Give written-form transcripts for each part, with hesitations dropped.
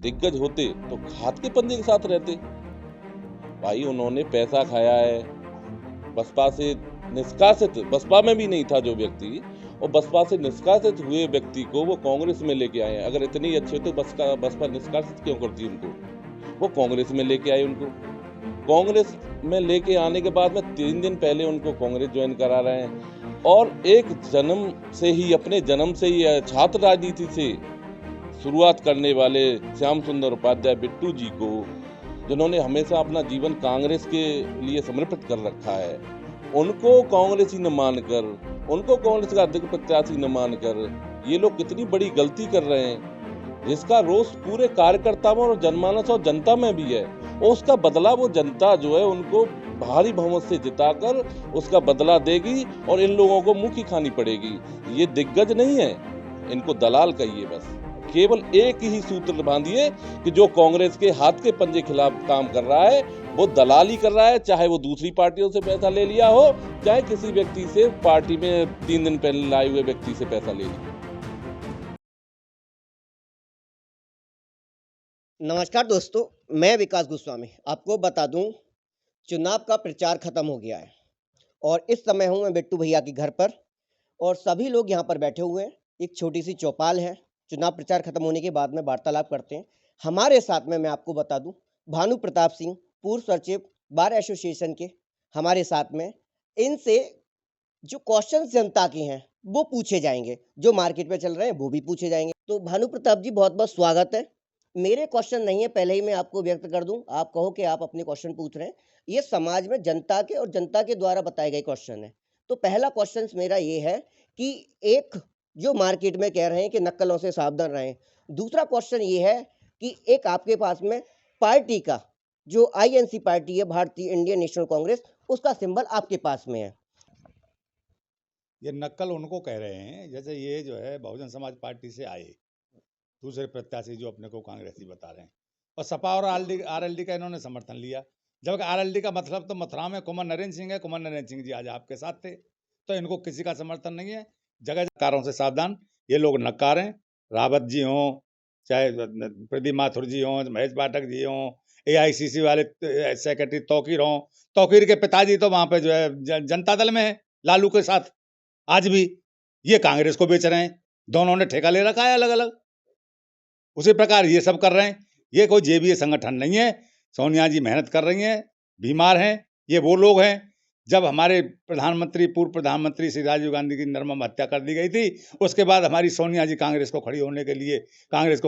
दिग्गज होते तो हाथ के पंजे के साथ रहते। भाई उन्होंने पैसा खाया है, बसपा से निष्कासित, बसपा में भी नहीं था जो व्यक्ति, और बसपा से निष्कासित हुए व्यक्ति को वो कांग्रेस में लेके आए हैं। अगर इतने ही अच्छे तो बसपा निष्कासित क्यों करती उनको? वो कांग्रेस में लेके आए उनको। कांग्रेस में लेके आने के बाद में 3 दिन पहले उनको कांग्रेस ज्वाइन करा रहे हैं, और एक अपने जन्म से ही छात्र राजनीति से शुरुआत करने वाले श्याम सुंदर उपाध्याय बिट्टू जी को, जिन्होंने हमेशा अपना जीवन कांग्रेस के लिए समर्पित कर रखा है, उनको कांग्रेसी न मानकर, उनको कांग्रेस का अध्यक्ष प्रत्याशी न मानकर ये लोग कितनी बड़ी गलती कर रहे हैं, जिसका रोष पूरे कार्यकर्ताओं और जनमानस और जनता में भी है। और उसका बदला वो जनता जो है उनको भारी बहुमत से जिताकर उसका बदला देगी, और इन लोगों को मुंह की खानी पड़ेगी। ये दिग्गज नहीं है, इनको दलाल कहिए। बस केवल एक ही सूत्र बांधिए कि जो कांग्रेस के हाथ के पंजे खिलाफ काम कर रहा है वो दलाली कर रहा है, चाहे वो दूसरी पार्टियों से पैसा ले लिया हो, चाहे किसी व्यक्ति से पार्टी में 3 दिन पहले लाए हुए व्यक्ति से पैसा ले लिया। नमस्कार दोस्तों, मैं विकास गोस्वामी आपको बता दूं, चुनाव का प्रचार खत्म हो गया है और इस समय हूं मैं बिट्टू भैया के घर पर और सभी लोग यहां पर बैठे हुए हैं। एक छोटी सी चौपाल है। चुनाव प्रचार खत्म होने के बाद में वार्तालाप करते हैं। हमारे साथ में मैं आपको बता दूं, भानु प्रताप सिंह, पूर्व सचिव बार एसोसिएशन के, हमारे साथ में। इनसे जो क्वेश्चन जनता के हैं वो पूछे जाएंगे, जो मार्केट में चल रहे हैं वो भी पूछे जाएंगे। तो भानु प्रताप जी, बहुत बहुत स्वागत है। मेरे क्वेश्चन नहीं है, पहले ही मैं आपको व्यक्त कर दूं, आप कहो कि आप अपने क्वेश्चन पूछ रहे हैं। ये समाज में जनता के और जनता के द्वारा बताए गए क्वेश्चन है। तो पहला क्वेश्चन मेरा ये है कि एक जो मार्केट में कह रहे हैं कि नक्कलों से सावधान रहें। दूसरा क्वेश्चन ये है कि एक आपके पास में पार्टी का जो आईएनसी पार्टी है, भारतीय इंडियन नेशनल कांग्रेस, उसका सिंबल आपके पास में है। ये नक्कल उनको कह रहे हैं जैसे ये जो है बहुजन समाज पार्टी से आए दूसरे प्रत्याशी जो अपने को कांग्रेसी बता रहे हैं, और सपा और आरएलडी का इन्होंने समर्थन लिया। जबकि आरएलडी का मतलब तो मथुरा में कुमार नरेंद्र सिंह है। कुमार नरेंद्र सिंह जी आज आपके साथ थे, तो इनको किसी का समर्थन नहीं है। जगह कारों से सावधान, ये लोग नक्कार हैं। रावत जी हों, चाहे प्रदीप माथुर जी हों, महेश पाठक जी हों, एआईसीसी वाले सेक्रेटरी तौकीर हों। तौकीर के पिताजी तो वहां पे जो है जनता दल में है, लालू के साथ। आज भी ये कांग्रेस को बेच रहे हैं। दोनों ने ठेका ले रखा है अलग अलग। उसी प्रकार ये सब कर रहे हैं। ये कोई जेबीए संगठन नहीं है। सोनिया जी मेहनत कर रही हैं, बीमार हैं। ये वो लोग हैं, जब हमारे पूर्व प्रधानमंत्री श्री राजीव गांधी की निर्मम हत्या कर दी गई थी, उसके बाद हमारी सोनिया जी कांग्रेस को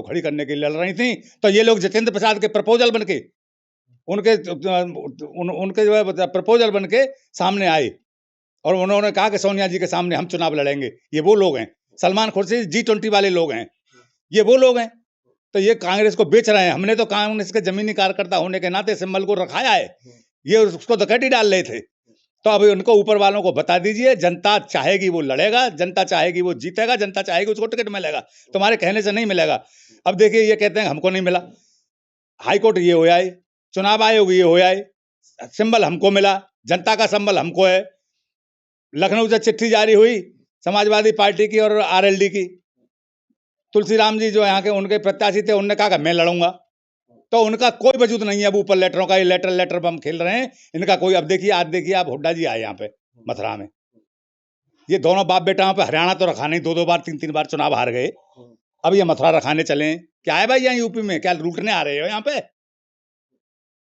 खड़ी करने के लिए लड़ रही थी, तो ये लोग जितेंद्र प्रसाद के प्रपोजल बन के उनके जो है प्रपोजल बन के सामने आए, और उन्होंने कहा कि सोनिया जी के सामने हम चुनाव लड़ेंगे। ये वो लोग हैं। सलमान खुर्शीद G20 वाले लोग हैं, ये वो लोग हैं। तो ये कांग्रेस को बेच रहे हैं। हमने तो कांग्रेस के जमीनी कार्यकर्ता होने के नाते सिंबल को रखाया है, ये उसको धकेटी डाल रहे थे। तो अभी उनको ऊपर वालों को बता दीजिए, जनता चाहेगी वो लड़ेगा, जनता चाहेगी वो जीतेगा, जनता चाहेगी उसको टिकट मिलेगा। तुम्हारे कहने से नहीं मिलेगा। अब देखिए, ये कहते हैं हमको नहीं मिला, हाईकोर्ट ये हो आए, चुनाव आयोग ये हो आए, सिंबल हमको मिला, जनता का सिंबल हमको है। लखनऊ से चिट्ठी जारी हुई समाजवादी पार्टी की और आरएलडी की। तुलसीराम जी जो यहाँ के उनके प्रत्याशी थे, उन्होंने कहा कि मैं लड़ूंगा, तो उनका कोई वजूद नहीं है। अब ऊपर लेटरों का, ये लेटर बम खेल रहे हैं इनका कोई। अब देखिए, आज देखिए आप, हुड्डा जी आए यहाँ पे मथुरा में। ये दोनों बाप बेटा पे हरियाणा तो रखा नहीं, 2 बार 3 बार चुनाव हार गए। अब ये मथुरा रखाने चले। क्या है भाई यहाँ यूपी में? क्या लूटने आ रहे हो यहाँ पे?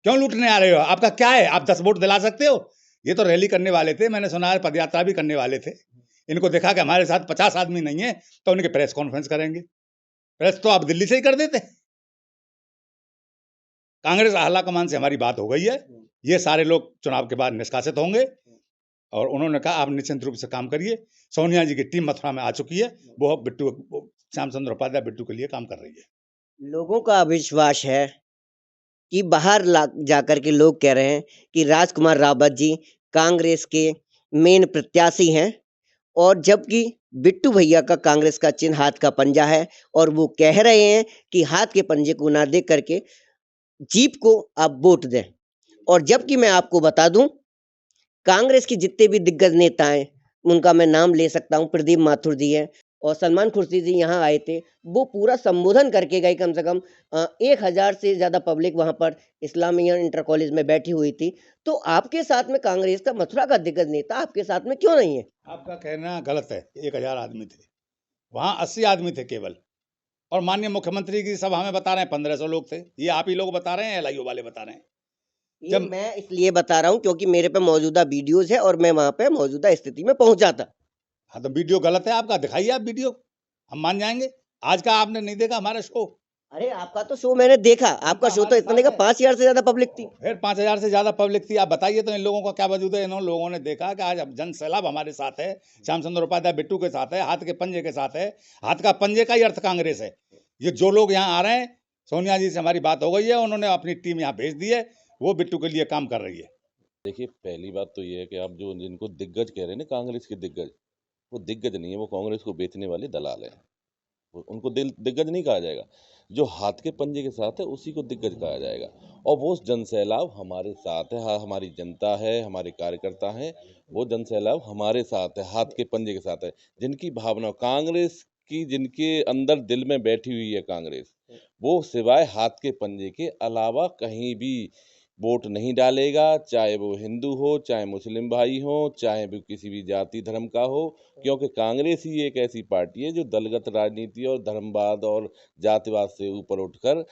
क्यों लूटने आ रहे हो? आपका क्या है? आप 10 वोट दिला सकते हो? ये तो रैली करने वाले थे, मैंने सुना है पदयात्रा भी करने वाले थे। इनको देखा कि हमारे साथ 50 आदमी नहीं है, तो उनके प्रेस कॉन्फ्रेंस करेंगे। प्रेस तो आप दिल्ली से ही कर देते। कांग्रेस आला कमान से हमारी बात हो गई है। ये सारे लोग चुनाव के बाद निष्कासित होंगे, और उन्होंने कहा आप निश्चित रूप से काम करिए। सोनिया जी की टीम मथुरा में आ चुकी है, वो श्याम सुंदर उपाध्याय बिट्टू के लिए काम कर रही है। लोगों का विश्वास है कि बाहर जाकर के लोग कह रहे हैं कि राजकुमार रावत जी कांग्रेस के मेन प्रत्याशी हैं, और जबकि बिट्टू भैया का कांग्रेस का चिन्ह हाथ का पंजा है, और वो कह रहे हैं कि हाथ के पंजे को ना देख करके जीप को आप वोट दें। और जबकि मैं आपको बता दूं, कांग्रेस के जितने भी दिग्गज नेता हैं उनका मैं नाम ले सकता हूं। प्रदीप माथुर जी हैं, और सलमान खुर्शीद जी यहाँ आए थे, वो पूरा संबोधन करके गए। कम से कम 1000 से ज़्यादा पब्लिक वहाँ पर इस्लामिया इंटर कॉलेज में बैठी हुई थी। तो आपके साथ में कांग्रेस का मथुरा का दिग्गज नेता आपके साथ में क्यों नहीं है? आपका कहना गलत है। 1000 आदमी थे, वहाँ 80 आदमी थे केवल। और माननीय मुख्यमंत्री की सभा में बता रहे हैं 1500 लोग थे। ये आप ही लोग बता रहे हैं, LIO वाले बता रहे हैं। ये मैं इसलिए बता रहा हूँ क्योंकि मेरे पे मौजूदा वीडियोज है और मैं वहाँ पे मौजूदा स्थिति में पहुंचा था। हाँ, तो वीडियो गलत है आपका, दिखाइए आप वीडियो, हम मान जाएंगे। आज का आपने नहीं देखा हमारा शो? अरे आपका तो शो मैंने देखा, आपका शो तो इतना देखा, 5000 से ज्यादा पब्लिक थी। फिर 5000 से ज्यादा पब्लिक थी। आप बताइए तो इन लोगों का क्या वजूद है? इन लोगों ने देखा कि आज अब जन सैलाब हमारे साथ है, श्याम सुंदर उपाध्याय बिट्टू के साथ है, हाथ के पंजे के साथ है। हाथ का पंजे का ही अर्थ कांग्रेस है। ये जो लोग यहाँ आ रहे हैं, सोनिया जी से हमारी बात हो गई है, उन्होंने अपनी टीम यहाँ भेज दी है, वो बिट्टू के लिए काम कर रही है। देखिए, पहली बात तो ये है कि आप जो जिनको दिग्गज कह रहे हैं ना, कांग्रेस के दिग्गज, वो दिग्गज नहीं है, वो कांग्रेस को बेचने वाले दलाल हैं। उनको दिग्गज नहीं कहा जाएगा। जो हाथ के पंजे के साथ है उसी को दिग्गज कहा जाएगा। और वो जन सैलाब हमारे साथ है, हाँ, हमारी जनता है, हमारे कार्यकर्ता हैं, वो जन सैलाब हमारे साथ है, हाथ के पंजे के साथ है। जिनकी भावना कांग्रेस की, जिनके अंदर दिल में बैठी हुई है कांग्रेस, वो सिवाय हाथ के पंजे के अलावा कहीं भी वोट नहीं डालेगा। चाहे वो हिंदू हो, चाहे मुस्लिम भाई हो, चाहे वो किसी भी जाति धर्म का हो, क्योंकि कांग्रेस ही एक ऐसी पार्टी है जो दलगत राजनीति और धर्मवाद और जातिवाद से ऊपर उठकर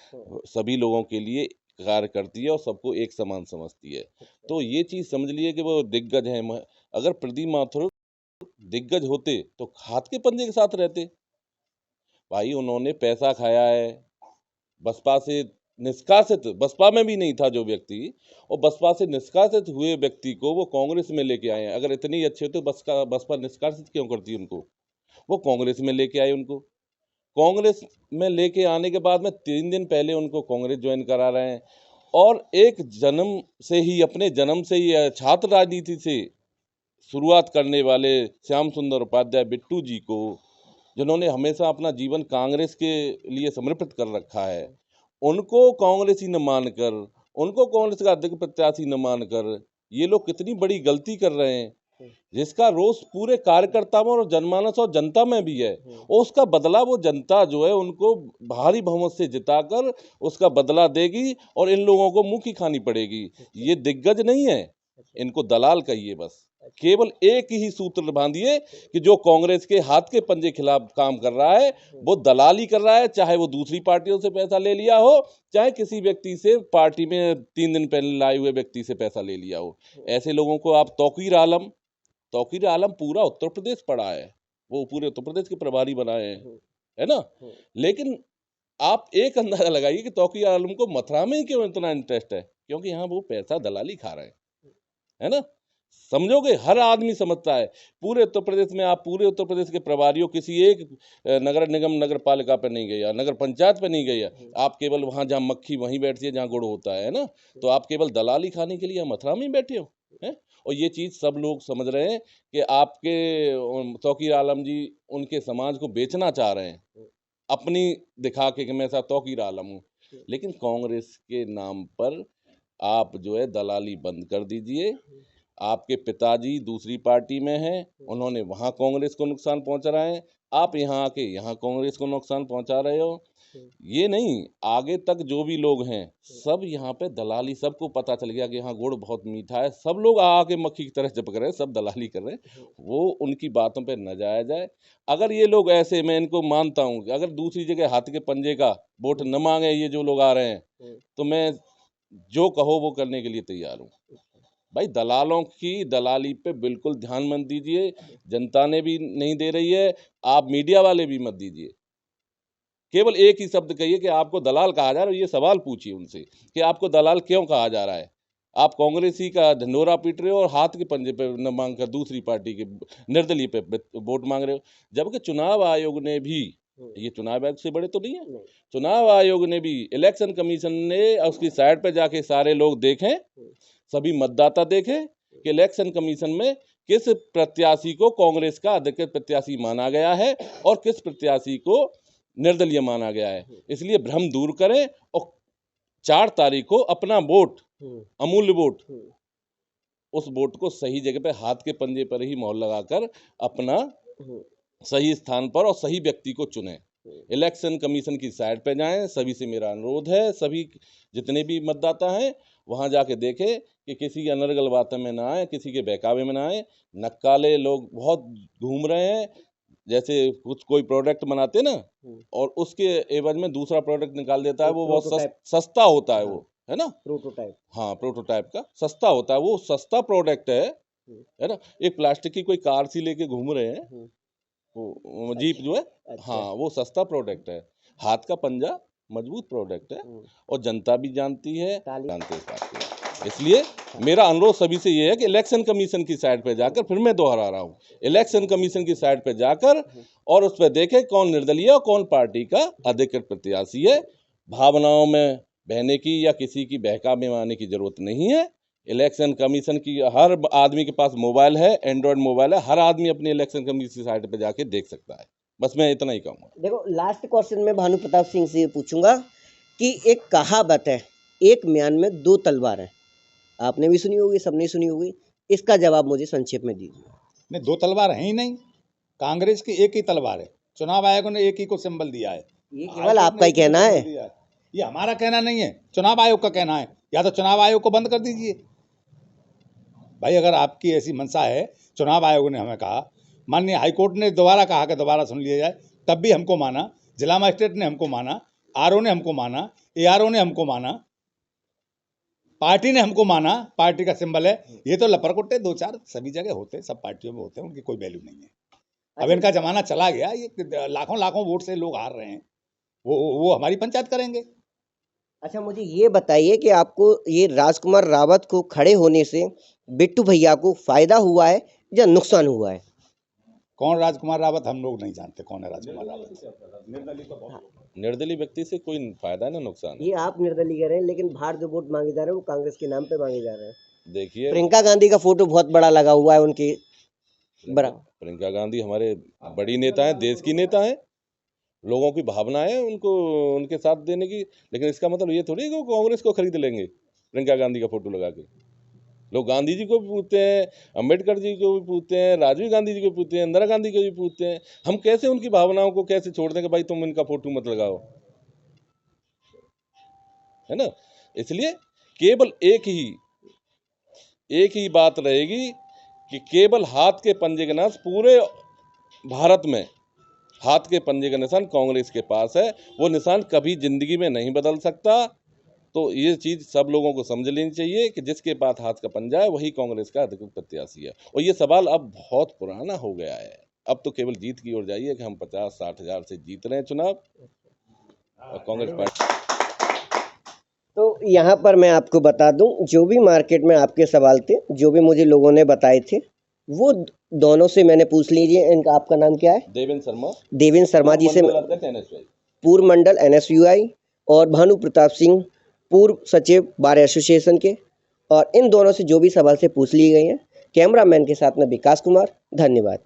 सभी लोगों के लिए कार्य करती है और सबको एक समान समझती है। तो ये चीज़ समझ लिए कि वो दिग्गज हैं। अगर प्रदीप माथुर दिग्गज होते तो हाथ के पंजे के साथ रहते। भाई, उन्होंने पैसा खाया है, बसपा से निष्कासित, बसपा में भी नहीं था जो व्यक्ति, और बसपा से निष्कासित हुए व्यक्ति को वो कांग्रेस में लेके आए हैं। अगर इतने ही अच्छे तो बसपा निष्कासित क्यों करती उनको? वो कांग्रेस में लेके आए उनको। कांग्रेस में लेके आने के बाद में 3 दिन पहले उनको कांग्रेस ज्वाइन करा रहे हैं। और एक जन्म से ही, अपने जन्म से ही छात्र राजनीति से शुरुआत करने वाले श्याम सुंदर उपाध्याय बिट्टू जी को, जिन्होंने हमेशा अपना जीवन कांग्रेस के लिए समर्पित कर रखा है, उनको कांग्रेसी न मानकर, उनको कांग्रेस का अध्यक्ष प्रत्याशी न मानकर ये लोग कितनी बड़ी गलती कर रहे हैं, जिसका रोष पूरे कार्यकर्ताओं और जनमानस और जनता में भी है। और उसका बदला वो जनता जो है उनको भारी बहुमत से जिताकर उसका बदला देगी और इन लोगों को मुंह की खानी पड़ेगी। ये दिग्गज नहीं है, इनको दलाल कहिए। बस केवल एक ही सूत्र बांधिए कि जो कांग्रेस के हाथ के पंजे खिलाफ काम कर रहा है वो दलाली कर रहा है, चाहे वो दूसरी पार्टियों से पैसा ले लिया हो, चाहे किसी व्यक्ति से पार्टी में 3 दिन पहले लाए हुए व्यक्ति से पैसा ले लिया हो। ऐसे लोगों को आप तौकीर आलम पूरा उत्तर प्रदेश पड़ा है, वो पूरे उत्तर प्रदेश के प्रभारी बनाए हैं, है ना। लेकिन आप एक अंदाजा लगाइए कि तौकीर आलम को मथुरा में ही क्यों इतना इंटरेस्ट है? क्योंकि यहाँ वो पैसा दलाली खा रहे हैं, है ना। समझोगे, हर आदमी समझता है। पूरे उत्तर प्रदेश में आप पूरे उत्तर प्रदेश के प्रभारियों किसी एक नगर निगम, नगर पालिका पे नहीं गया, नगर पंचायत पे नहीं गया। आप केवल वहाँ जहाँ मक्खी वहीं बैठती है जहाँ गुड़ होता है ना। तो आप केवल दलाली खाने के लिए मथुरा में ही बैठे हो, हैं। और ये चीज़ सब लोग समझ रहे हैं कि आपके तौकीर आलम जी उनके समाज को बेचना चाह रहे हैं, अपनी दिखा के कि मैं ऐसा तौकीर आलम हूँ। लेकिन कांग्रेस के नाम पर आप जो है दलाली बंद कर दीजिए। आपके पिताजी दूसरी पार्टी में हैं, उन्होंने वहाँ कांग्रेस को नुकसान पहुंचा रहे हैं, आप यहाँ आके यहाँ कांग्रेस को नुकसान पहुंचा रहे हो। ये नहीं, आगे तक जो भी लोग हैं सब यहाँ पे दलाली, सबको पता चल गया कि यहाँ गुड़ बहुत मीठा है, सब लोग आके मक्खी की तरह चिपक रहे हैं, सब दलाली कर रहे हैं। वो उनकी बातों पे न जाया जाए। अगर ये लोग ऐसे, मैं इनको मानता हूँ कि अगर दूसरी जगह हाथ के पंजे का वोट न मांगे ये जो लोग आ रहे हैं, तो मैं जो कहो वो करने के लिए तैयार हूँ। भाई, दलालों की दलाली पे बिल्कुल ध्यान मत दीजिए, जनता ने भी नहीं दे रही है, आप मीडिया वाले भी मत दीजिए। केवल एक ही शब्द कहिए कि आपको दलाल कहा जा रहा है। ये सवाल पूछिए उनसे कि आपको दलाल क्यों कहा जा रहा है। आप कांग्रेसी का ढिंढोरा पीट रहे हो और हाथ के पंजे पे न मांग कर दूसरी पार्टी के निर्दलीय पे वोट मांग रहे हो। जबकि चुनाव आयोग ने भी, ये चुनाव आयोग से बड़े तो नहीं है, चुनाव आयोग ने भी, इलेक्शन कमीशन ने उसकी साइट पे जाके सारे लोग देखें, सभी मतदाता देखें कि इलेक्शन कमीशन में किस प्रत्याशी को कांग्रेस का अधिकृत प्रत्याशी माना गया है और किस प्रत्याशी को निर्दलीय माना गया है। इसलिए भ्रम दूर करें और 4 तारीख को अपना वोट, अमूल्य वोट, उस वोट को सही जगह पे हाथ के पंजे पर ही मोहर लगाकर अपना सही स्थान पर और सही व्यक्ति को चुने। इलेक्शन कमीशन की साइट पे जाएं, सभी से मेरा अनुरोध है, सभी जितने भी मतदाता हैं वहां जाके देखें कि किसी की अनर्गल बातों में ना आए, किसी के बहकावे में ना आए। नक्काले लोग बहुत घूम रहे हैं, जैसे कुछ कोई प्रोडक्ट बनाते ना और उसके एवज में दूसरा प्रोडक्ट निकाल देता है, वो बहुत सस्ता होता है, वो है ना, प्रोटोटाइप। हाँ, प्रोटोटाइप का सस्ता होता है, वो सस्ता प्रोडक्ट है ना। एक प्लास्टिक की कोई कार सी लेके घूम रहे हैं, वो जीप जो है, हाँ, वो सस्ता प्रोडक्ट है। हाथ का पंजा मजबूत प्रोडक्ट है और जनता भी जानती है, जानते इस बात को। इसलिए मेरा अनुरोध सभी से ये है कि इलेक्शन कमीशन की साइट पे जाकर, फिर मैं दोहरा रहा हूँ, इलेक्शन कमीशन की साइट पे जाकर और उस पर देखें कौन निर्दलीय और कौन पार्टी का अधिकृत प्रत्याशी है। भावनाओं में बहने की या किसी की बहका में आने की जरूरत नहीं है। इलेक्शन कमीशन की, हर आदमी के पास मोबाइल है, एंड्रॉयड मोबाइल है, हर आदमी अपने इलेक्शन कमीशन की साइट पे जाके देख सकता है। बस मैं इतना ही कहूँगा। देखो, लास्ट क्वेश्चन में भानु प्रताप सिंह से ये पूछूंगा कि एक कहावत है, एक म्यान में दो तलवार है, आपने भी सुनी होगी, सबने सुनी होगी, इसका जवाब मुझे संक्षेप में दीजिए। नहीं, दो तलवार है ही नहीं, कांग्रेस की एक ही तलवार है। चुनाव आयोग ने एक ही को सिंबल दिया है, ये केवल आपका ही कहना है, ये हमारा कहना नहीं है, चुनाव आयोग का कहना है। या तो चुनाव आयोग को बंद कर दीजिए भाई, अगर आपकी ऐसी मंशा है। चुनाव आयोग ने हमें कहा, माननीय हाईकोर्ट ने दोबारा कहा कि दोबारा सुन लिया जाए, तब भी हमको माना, जिला मजिस्ट्रेट ने हमको माना, आरओ ने हमको माना, एआरओ ने हमको माना, पार्टी ने हमको माना, पार्टी का सिंबल है। ये तो लपरकुट्टे दो चार सभी जगह होते हैं, सब पार्टियों में होते हैं, उनकी कोई वैल्यू नहीं है। अब इनका जमाना चला गया, ये लाखों लाखों वोट से लोग हार रहे हैं, वो हमारी पंचायत करेंगे। अच्छा, मुझे ये बताइए कि आपको ये राजकुमार रावत को खड़े होने से बिट्टू भैया को फायदा हुआ है या नुकसान हुआ है? कौन राजकुमार रावत, हम लोग नहीं जानते कौन है राजकुमार रावत। निर्दलीय व्यक्ति से कोई फायदा ना नुकसान है। ये आप निर्दलीय कह रहे हैं, लेकिन बाहर जो वोट मांगे जा रहे हैं वो कांग्रेस के नाम पे मांगे जा रहे हैं। देखिए, प्रियंका गांधी का फोटो बहुत बड़ा लगा हुआ है उनके प्रियंका गांधी हमारे बड़ी नेता है, देश की नेता है, लोगों की भावना है उनको उनके साथ देने की। लेकिन इसका मतलब ये थोड़ी है कि वो कांग्रेस को खरीद लेंगे प्रियंका गांधी का फोटो लगा के। लोग गांधी जी को भी पूछते हैं, अम्बेडकर जी को भी पूछते हैं, राजीव गांधी जी को पूछते हैं, इंदिरा गांधी को भी पूछते हैं। हम कैसे उनकी भावनाओं को कैसे छोड़ दें कि भाई तुम इनका फोटो मत लगाओ, है ना। इसलिए केवल एक ही बात रहेगी कि केवल हाथ के पंजे के नाम, पूरे भारत में हाथ के पंजे का निशान कांग्रेस के पास है। वो निशान कभी जिंदगी में नहीं बदल सकता। तो ये चीज सब लोगों को समझ लेनी चाहिए कि जिसके पास हाथ का पंजा है वही कांग्रेस का अधिकृत प्रत्याशी है। और ये सवाल अब बहुत पुराना हो गया है। अब तो केवल जीत की ओर जाइए कि हम 50-60 हजार से जीत रहे हैं चुनाव और कांग्रेस पार्टी। तो यहाँ पर मैं आपको बता दूं, जो भी मार्केट में आपके सवाल थे, जो भी मुझे लोगों ने बताए थे, वो दोनों से मैंने पूछ लीजिए। इनका, आपका नाम क्या है? देवेंद्र शर्मा। देवेंद्र शर्मा जी से, पूर्व मंडल NSUI, और भानु प्रताप सिंह, पूर्व सचिव बार एसोसिएशन के। और इन दोनों से जो भी सवाल से पूछ लिए गए हैं। कैमरामैन के साथ में विकास कुमार, धन्यवाद।